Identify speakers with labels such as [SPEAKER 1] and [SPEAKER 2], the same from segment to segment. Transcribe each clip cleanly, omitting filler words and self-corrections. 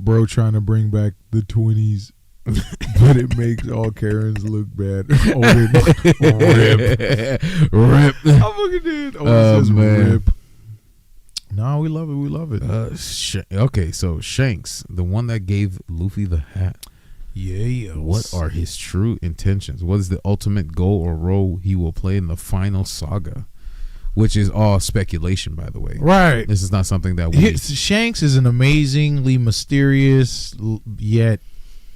[SPEAKER 1] bro trying to bring back the 20s, but it makes all Karens look bad. Rip. I fucking did. Says
[SPEAKER 2] man.
[SPEAKER 1] rip. No, we love it. We love it.
[SPEAKER 2] Okay, so Shanks, the one that gave Luffy the hat.
[SPEAKER 1] Yeah.
[SPEAKER 2] What are his true intentions? What is the ultimate goal or role he will play in the final saga? Which is all speculation, by the way.
[SPEAKER 1] Right.
[SPEAKER 2] This is not something that we...
[SPEAKER 1] Shanks is an amazingly mysterious, yet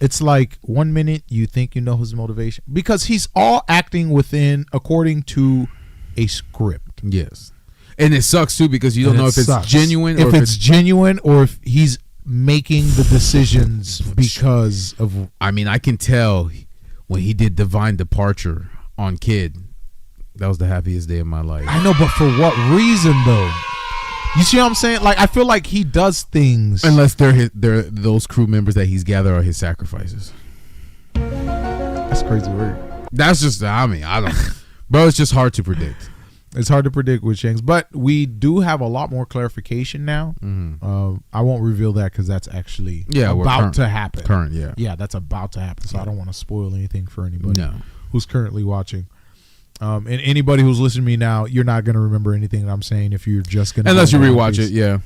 [SPEAKER 1] it's like 1 minute you think you know his motivation. Because he's all acting according to a script.
[SPEAKER 2] Yes. And it sucks, too, because you don't know if it's genuine.
[SPEAKER 1] If it's genuine or if he's making the decisions because of...
[SPEAKER 2] I mean, I can tell when he did Divine Departure on Kid, that was the happiest day of my life.
[SPEAKER 1] I know, but for what reason, though? You see what I'm saying? Like, I feel like he does things...
[SPEAKER 2] Unless they're those crew members that he's gathered are his sacrifices.
[SPEAKER 1] That's crazy word.
[SPEAKER 2] That's just... I mean, I don't... Bro, it's just hard to predict.
[SPEAKER 1] It's hard to predict with Shanks, but we do have a lot more clarification now.
[SPEAKER 2] Mm-hmm.
[SPEAKER 1] I won't reveal that because that's actually to happen.
[SPEAKER 2] Current, yeah.
[SPEAKER 1] Yeah, that's about to happen, so I don't want to spoil anything for anybody who's currently watching. And anybody who's listening to me now, you're not going to remember anything that I'm saying if you're just going to...
[SPEAKER 2] Unless you rewatch it, yeah.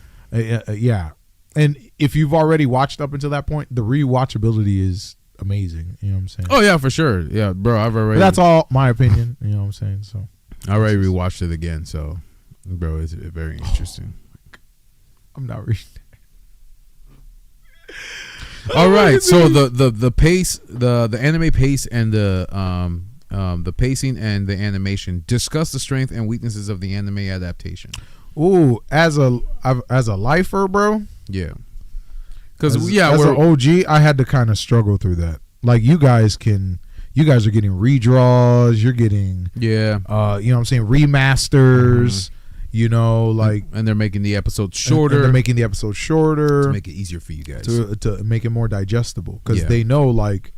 [SPEAKER 1] Yeah. And if you've already watched up until that point, the rewatchability is amazing. You know what I'm saying?
[SPEAKER 2] Oh, yeah, for sure. Yeah, bro, I've already...
[SPEAKER 1] But that's all my opinion. You know what I'm saying? So
[SPEAKER 2] I already rewatched it again, so, bro, it's very interesting.
[SPEAKER 1] I'm not reading.
[SPEAKER 2] All right, so the pace, the anime pace and the pacing and the animation. Discuss the strength and weaknesses of the anime adaptation.
[SPEAKER 1] Ooh, as a lifer, bro.
[SPEAKER 2] Yeah, because
[SPEAKER 1] as an OG, I had to kind of struggle through that. Like you guys are getting redraws. You're getting you know what I'm saying, remasters. You know, like,
[SPEAKER 2] and they're making the episode shorter.
[SPEAKER 1] And they're making the episode shorter
[SPEAKER 2] to make it easier for you guys
[SPEAKER 1] to make it more digestible because they know like.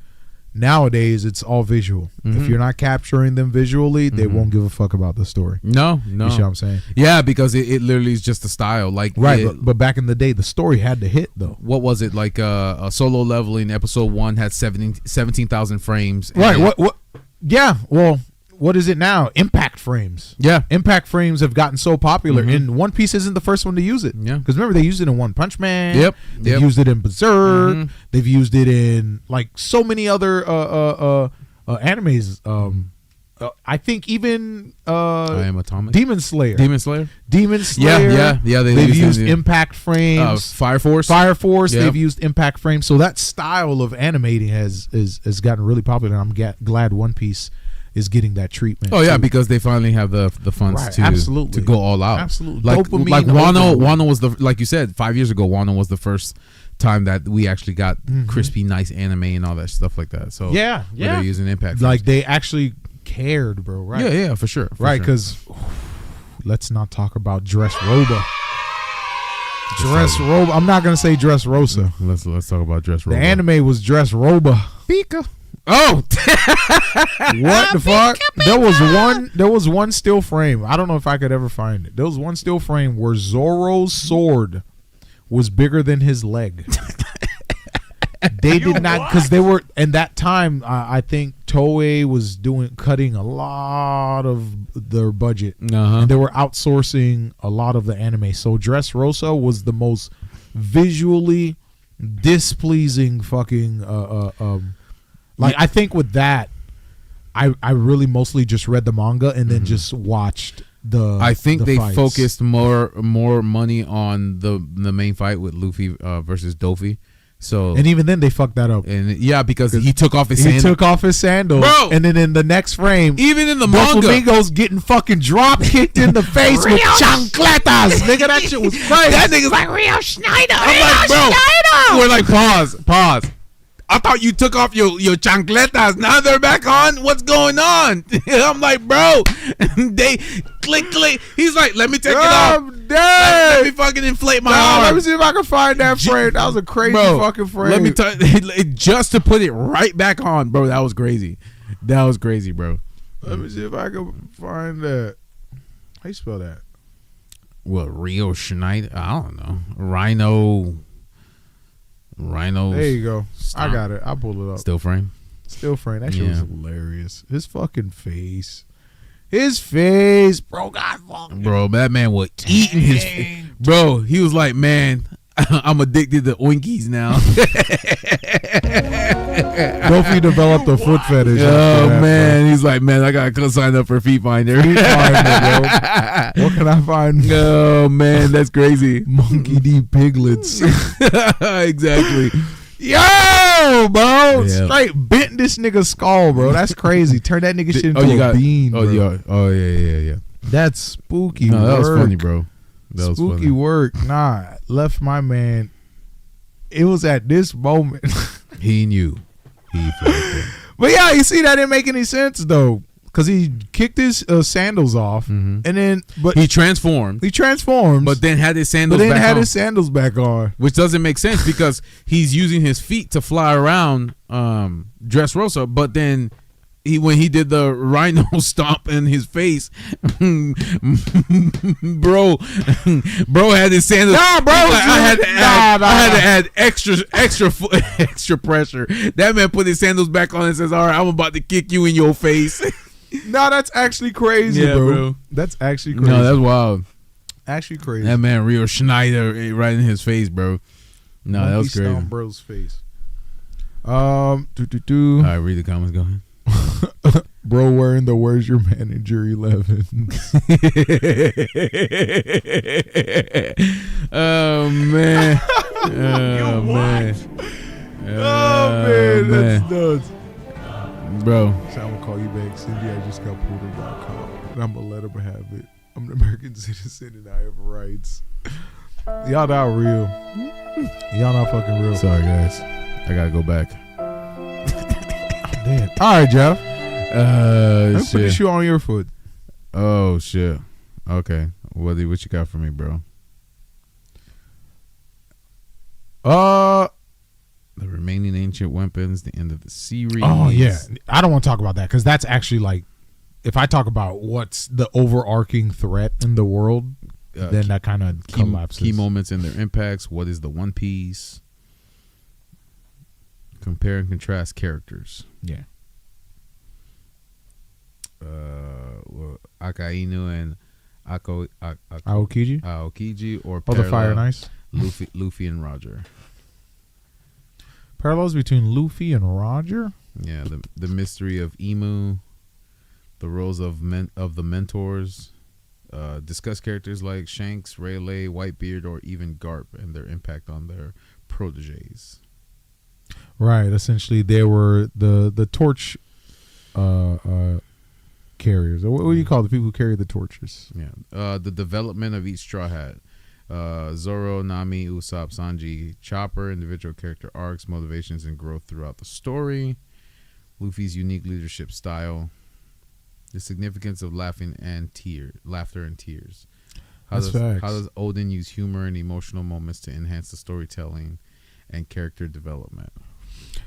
[SPEAKER 1] Nowadays, it's all visual. Mm-hmm. If you're not capturing them visually, they won't give a fuck about the story.
[SPEAKER 2] No.
[SPEAKER 1] You see what I'm saying?
[SPEAKER 2] Yeah, because it literally is just a style. Like
[SPEAKER 1] right, but back in the day, the story had to hit, though.
[SPEAKER 2] What was it? Like a Solo Leveling episode 1 had 17,000 frames.
[SPEAKER 1] Right, what? Yeah, well... What is it now? Impact frames.
[SPEAKER 2] Yeah.
[SPEAKER 1] Impact frames have gotten so popular. And One Piece isn't the first one to use it.
[SPEAKER 2] Yeah.
[SPEAKER 1] Because remember, they used it in One Punch Man.
[SPEAKER 2] Yep.
[SPEAKER 1] They've used it in Berserk. They've used it in, like, so many other animes. I think even
[SPEAKER 2] I Am Atomic.
[SPEAKER 1] Demon Slayer.
[SPEAKER 2] Yeah.
[SPEAKER 1] They've used impact frames.
[SPEAKER 2] Fire Force.
[SPEAKER 1] Yep. They've used impact frames. So that style of animating has gotten really popular. And I'm glad One Piece is getting that treatment.
[SPEAKER 2] Oh yeah, because they finally have the funds to go all out.
[SPEAKER 1] Absolutely.
[SPEAKER 2] Like
[SPEAKER 1] Dopamine,
[SPEAKER 2] Wano was like you said, 5 years ago, Wano was the first time that we actually got crispy, nice anime and all that stuff like that. So
[SPEAKER 1] yeah,
[SPEAKER 2] they're using impact.
[SPEAKER 1] Like they actually cared, bro. Right?
[SPEAKER 2] Yeah, for sure.
[SPEAKER 1] Right, because let's not talk about Dressrosa. Dressrosa. I'm not gonna say Dressrosa.
[SPEAKER 2] Let's talk about Dressrosa.
[SPEAKER 1] The anime was Dressrosa.
[SPEAKER 2] Pika. Oh,
[SPEAKER 1] what the fuck? There was one still frame. I don't know if I could ever find it. There was one still frame where Zoro's sword was bigger than his leg. They did not, because they were in that time. I think Toei was cutting a lot of their budget. And they were outsourcing a lot of the anime. So Dressrosa was the most visually displeasing fucking. Like I think with that, I really mostly just read the manga and then just watched the. I think they fights.
[SPEAKER 2] Focused more money on the main fight with Luffy versus Doffy. So
[SPEAKER 1] and even then they fucked that up.
[SPEAKER 2] And yeah, because he took off his sandals.
[SPEAKER 1] He took off his sandals,
[SPEAKER 2] bro.
[SPEAKER 1] And then in the next frame,
[SPEAKER 2] even in the manga,
[SPEAKER 1] Doflamingo's getting fucking drop kicked in the face with chancletas. Nigga, that shit was crazy.
[SPEAKER 2] That nigga's like Rio Schneider. I'm like, bro, we're like pause. I thought you took off your chancletas. Now they're back on. What's going on? I'm like, bro. They click. He's like, let me take it off. Let me fucking inflate my arm.
[SPEAKER 1] Let me see if I can find that frame. That was a crazy fucking frame.
[SPEAKER 2] Let me tell you, just to put it right back on, bro. That was crazy. Bro.
[SPEAKER 1] Let me see if I can find that. How you spell that?
[SPEAKER 2] Well, Rio Schneider. I don't know. Rhino. Rhino.
[SPEAKER 1] There you go.
[SPEAKER 2] Stomp.
[SPEAKER 1] I got it. I'll pull it up.
[SPEAKER 2] Still frame.
[SPEAKER 1] Still frame. That shit was hilarious. His fucking face. His face, bro. God, fucking
[SPEAKER 2] bro, that man was eating his. Bro, he was like, man, I'm addicted to oinkies now.
[SPEAKER 1] Luffy developed a foot fetish.
[SPEAKER 2] Oh
[SPEAKER 1] that,
[SPEAKER 2] man,
[SPEAKER 1] bro.
[SPEAKER 2] he's like, man, I gotta go sign up for Feet Finder.
[SPEAKER 1] Feet Finder, bro. What can I find?
[SPEAKER 2] Oh man, that's crazy.
[SPEAKER 1] Monkey D piglets.
[SPEAKER 2] Exactly.
[SPEAKER 1] Yo, bro,
[SPEAKER 2] Yeah.
[SPEAKER 1] straight bent this nigga's skull, bro. That's crazy. Turn that nigga shit into a bean.
[SPEAKER 2] Oh,
[SPEAKER 1] bro.
[SPEAKER 2] yeah.
[SPEAKER 1] That's spooky.
[SPEAKER 2] No, that was
[SPEAKER 1] work.
[SPEAKER 2] funny, bro. That was
[SPEAKER 1] Spooky
[SPEAKER 2] funny.
[SPEAKER 1] work. Nah, left my man. It was at this moment.
[SPEAKER 2] He knew. He felt it.
[SPEAKER 1] But yeah, you see, that didn't make any sense though, because he kicked his sandals off, and then
[SPEAKER 2] He transformed, but then had his sandals
[SPEAKER 1] back on.
[SPEAKER 2] which doesn't make sense because he's using his feet to fly around Dressrosa, but then when he did the rhino stomp in his face, bro had his sandals.
[SPEAKER 1] Nah, bro,
[SPEAKER 2] I had to add extra pressure. That man put his sandals back on and says, "All right, I'm about to kick you in your face."
[SPEAKER 1] No, that's actually crazy,
[SPEAKER 2] Yeah,
[SPEAKER 1] bro.
[SPEAKER 2] bro.
[SPEAKER 1] That's actually crazy.
[SPEAKER 2] No, that's wild.
[SPEAKER 1] actually crazy.
[SPEAKER 2] That man, Rio Schneider, right in his face, bro. No, that was crazy.
[SPEAKER 1] Stomp bro's face.
[SPEAKER 2] All right, read the comments. Go ahead.
[SPEAKER 1] Bro wearing the "Where's Your Manager" 11.
[SPEAKER 2] Oh man. Oh man.
[SPEAKER 1] That's nuts.
[SPEAKER 2] Bro.
[SPEAKER 1] So I'm gonna call you back, Cindy. I just got pulled over by a cop, and I'm gonna let him have it. I'm an American citizen and I have rights. Y'all not real. Y'all not fucking real.
[SPEAKER 2] Sorry guys, I gotta go back.
[SPEAKER 1] Damn. All right, Jeff. Let me put the
[SPEAKER 2] Shit.
[SPEAKER 1] shoe on your foot.
[SPEAKER 2] Oh shit. Okay. What you got for me, bro? The remaining ancient weapons, the end of the series.
[SPEAKER 1] Oh yeah, I don't want to talk about that because that's actually like, if I talk about what's the overarching threat in the world, then that kind of collapses.
[SPEAKER 2] Key moments and their impacts. What is the One Piece? Compare and contrast characters.
[SPEAKER 1] Yeah.
[SPEAKER 2] Akainu and
[SPEAKER 1] Aokiji,
[SPEAKER 2] or
[SPEAKER 1] the Fire and Ice.
[SPEAKER 2] Luffy and Roger.
[SPEAKER 1] Parallels between Luffy and Roger.
[SPEAKER 2] Yeah, the mystery of Emu, the roles of the mentors. Discuss characters like Shanks, Rayleigh, Whitebeard, or even Garp and their impact on their proteges.
[SPEAKER 1] Right. Essentially, they were the torch carriers. What do you call the people who carry the torches?
[SPEAKER 2] Yeah. The development of each Straw Hat. Zoro, Nami, Usopp, Sanji, Chopper, individual character arcs, motivations, and growth throughout the story. Luffy's unique leadership style. The significance of laughter and tears. How does Odin use humor and emotional moments to enhance the storytelling and character development?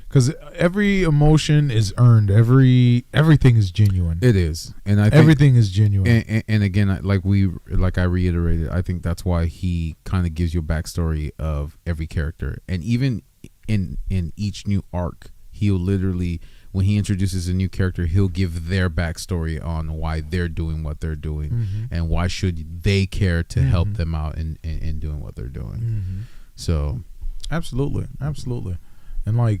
[SPEAKER 1] Because every emotion is earned. Everything is genuine.
[SPEAKER 2] It is, and I think
[SPEAKER 1] everything is genuine.
[SPEAKER 2] And again, like I reiterated, I think that's why he kind of gives you a backstory of every character, and even in each new arc, he'll literally, when he introduces a new character, he'll give their backstory on why they're doing what they're doing, and why should they care to help them out in doing what they're doing. So,
[SPEAKER 1] absolutely, and like,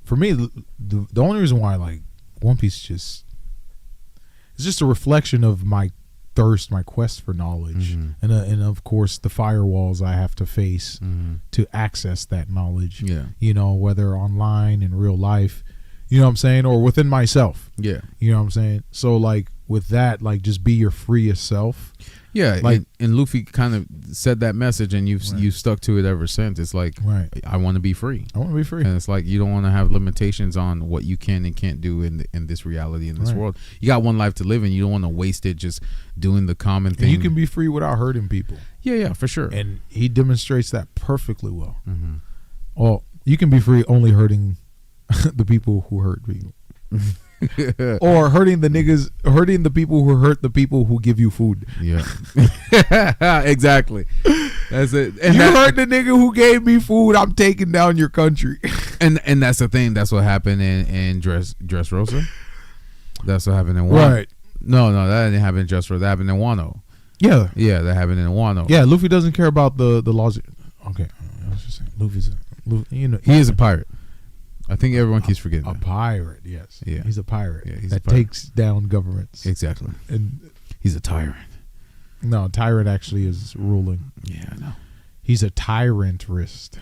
[SPEAKER 1] for me, the only reason why I like One Piece it's just a reflection of my thirst, my quest for knowledge, and of course the firewalls I have to face to access that knowledge.
[SPEAKER 2] Yeah,
[SPEAKER 1] you know, whether online in real life, you know what I'm saying, or within myself.
[SPEAKER 2] Yeah,
[SPEAKER 1] you know what I'm saying. So like with that, like just be your freest self.
[SPEAKER 2] Yeah,
[SPEAKER 1] like,
[SPEAKER 2] and Luffy kind of said that message, and you've stuck to it ever since. It's like, I want to be free.
[SPEAKER 1] I want to be free,
[SPEAKER 2] and it's like you don't want to have limitations on what you can and can't do in this reality, in this world. You got one life to live, and you don't want to waste it just doing the common thing.
[SPEAKER 1] And you can be free without hurting people.
[SPEAKER 2] Yeah, for sure.
[SPEAKER 1] And he demonstrates that perfectly well. Well, you can be free only hurting the people who hurt people. Or hurting the people who hurt the people who give you food.
[SPEAKER 2] Yeah. Exactly. That's it.
[SPEAKER 1] And you heard the nigga who gave me food. I'm taking down your country.
[SPEAKER 2] And that's the thing. That's what happened in Dressrosa. That's what happened in Wano. Right. No, that didn't happen in Dressrosa. That happened in Wano.
[SPEAKER 1] Yeah.
[SPEAKER 2] Yeah, that happened in Wano.
[SPEAKER 1] Yeah, Luffy doesn't care about the laws. Okay. I was just saying, Luffy,
[SPEAKER 2] he is a pirate. I think everyone keeps forgetting
[SPEAKER 1] a
[SPEAKER 2] that.
[SPEAKER 1] pirate, yes.
[SPEAKER 2] Yeah.
[SPEAKER 1] He's a pirate.
[SPEAKER 2] Yeah, he's
[SPEAKER 1] that takes down governments.
[SPEAKER 2] Exactly.
[SPEAKER 1] And
[SPEAKER 2] he's a tyrant.
[SPEAKER 1] No, tyrant actually is ruling.
[SPEAKER 2] Yeah, I know.
[SPEAKER 1] He's a tyrant-rist.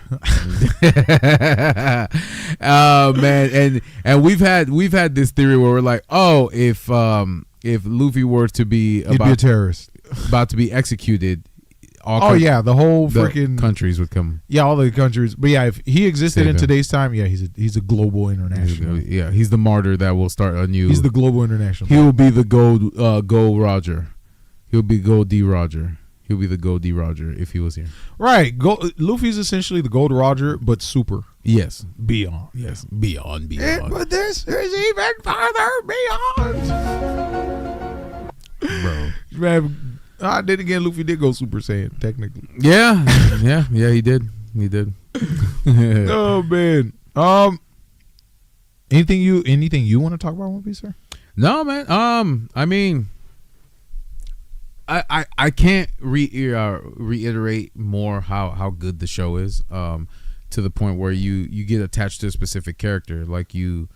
[SPEAKER 2] Oh man, and we've had this theory where we're like, oh, if Luffy were to be
[SPEAKER 1] he'd be a terrorist,
[SPEAKER 2] about to be executed.
[SPEAKER 1] The whole freaking
[SPEAKER 2] countries would come.
[SPEAKER 1] Yeah, all the countries. But yeah, if he existed in today's time, yeah, he's a global international.
[SPEAKER 2] He's the martyr that will start a new.
[SPEAKER 1] He's the global international.
[SPEAKER 2] He will be the gold Roger. He'll be Gold D Roger. He'll be the Gold D Roger if he was here.
[SPEAKER 1] Right. Luffy's essentially the Gold Roger, but super.
[SPEAKER 2] Yes.
[SPEAKER 1] Beyond.
[SPEAKER 2] Yes. Beyond.
[SPEAKER 1] But there's even farther beyond.
[SPEAKER 2] Bro.
[SPEAKER 1] Man, then again, Luffy did go Super Saiyan, technically.
[SPEAKER 2] Yeah, he did.
[SPEAKER 1] Oh man. Anything you want to talk about One Piece, sir?
[SPEAKER 2] No, man. I mean, I can't reiterate more how good the show is. To the point where you get attached to a specific character, like you.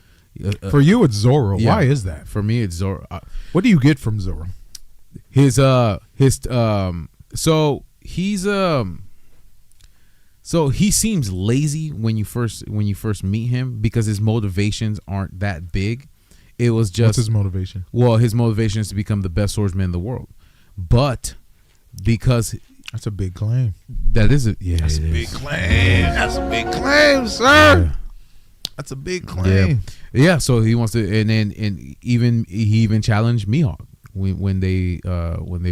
[SPEAKER 1] For you, it's Zoro. Yeah, why is that?
[SPEAKER 2] For me, it's Zoro.
[SPEAKER 1] What do you get from Zoro?
[SPEAKER 2] So he seems lazy when you first meet him because his motivations aren't that big. It was just
[SPEAKER 1] what's his motivation?
[SPEAKER 2] Well, his motivation is to become the best swordsman in the world, but because
[SPEAKER 1] that's a big claim.
[SPEAKER 2] That is
[SPEAKER 1] that's a big claim. That's a big claim, sir. Yeah. That's a big claim.
[SPEAKER 2] Yeah. So he wants to, and he even challenged Mihawk. When they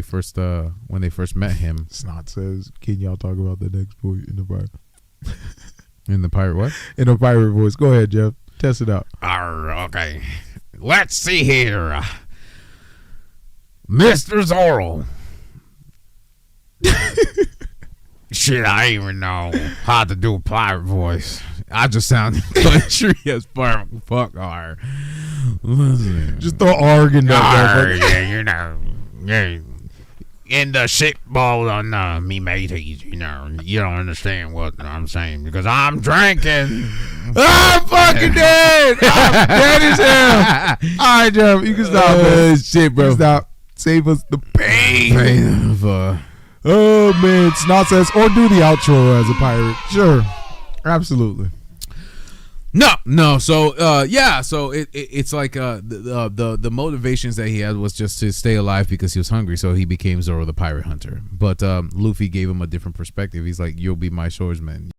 [SPEAKER 2] first met him.
[SPEAKER 1] Snot says, "Can y'all talk about the next point in the pirate?"
[SPEAKER 2] In the pirate what?
[SPEAKER 1] In the pirate voice. Go ahead, Jeff. Test it out.
[SPEAKER 2] Okay. Let's see here, Mr. Zoro. Shit, I ain't even know how to do a pirate voice. I just sound country as fuck.
[SPEAKER 1] Just throw ARG in there.
[SPEAKER 2] Yeah. In the ship boat on me mateys, you don't understand what I'm saying because I'm drinking.
[SPEAKER 1] I'm fucking dead. I'm dead as hell. All right, Jeff, you can stop, man.
[SPEAKER 2] Shit, bro.
[SPEAKER 1] Stop. Save us the pain. Oh man, it's nonsense. Or do the outro as a pirate. Sure, absolutely.
[SPEAKER 2] No. So so it's like the motivations that he had was just to stay alive because he was hungry. So he became Zoro the pirate hunter. But Luffy gave him a different perspective. He's like, you'll be my swordsman.